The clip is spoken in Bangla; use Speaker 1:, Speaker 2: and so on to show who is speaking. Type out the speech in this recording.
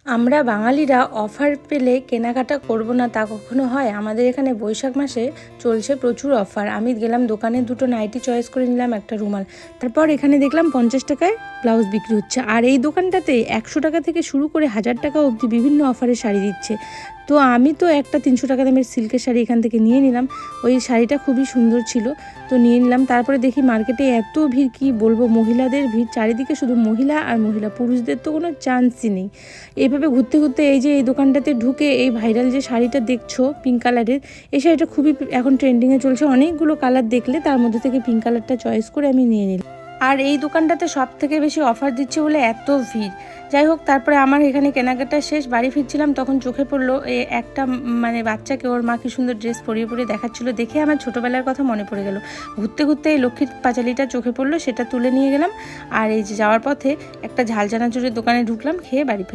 Speaker 1: আমরা বাঙালিরা অফার পেলে কেনাকাটা করব না তা কখনো হয়। আমাদের এখানে বৈশাখ মাসে চলছে প্রচুর অফার। আমি গেলাম দোকানে, দুটো নাইটি চয়েস করে নিলাম, একটা রুমাল। তারপর এখানে দেখলাম 50 টাকায় ব্লাউজ বিক্রি হচ্ছে। আর এই দোকানটাতে 100 টাকা থেকে শুরু করে 1000 টাকা অবধি বিভিন্ন অফারের শাড়ি দিচ্ছে। তো আমি তো একটা 300 টাকা দামের সিল্কের শাড়ি এখান থেকে নিয়ে নিলাম। ওই শাড়িটা খুবই সুন্দর ছিল, তো নিয়ে নিলাম। তারপরে দেখি মার্কেটে এত ভিড়, কি বলবো, মহিলাদের ভিড় চারিদিকে, শুধু মহিলা আর মহিলা, পুরুষদের তো কোনো চান্সই নেই। এইভাবে ঘুরতে ঘুরতে এই যে এই দোকানটাতে ঢুকে এই ভাইরাল যে শাড়িটা দেখছো পিঙ্ক কালারের, এই শাড়িটা খুবই এখন ট্রেন্ডিংয়ে চলছে। অনেকগুলো কালার দেখলে তার মধ্যে থেকে পিঙ্ক কালারটা চয়েস করে আমি নিয়ে নিলাম। আর এই দোকানটাতে সব থেকে বেশি অফার দিচ্ছে বলে এত ভিড়। যাই হোক, তারপরে আমার এখানে কেনাকাটা শেষ, বাড়ি ফিরছিলাম, তখন চোখে পড়লো একটা বাচ্চাকে ওর মা কি সুন্দর ড্রেস পরিয়ে পরিয়ে দেখাচ্ছিলো। দেখে আমার ছোটোবেলার কথা মনে পড়ে গেল। ঘুরতে ঘুরতে এই লক্ষ্মীর পাঁচালিটা চোখে পড়লো, সেটা তুলে নিয়ে গেলাম। আর এই যে যাওয়ার পথে একটা ঝাল চানাচুরের দোকানে ঢুকলাম, খেয়ে বাড়ি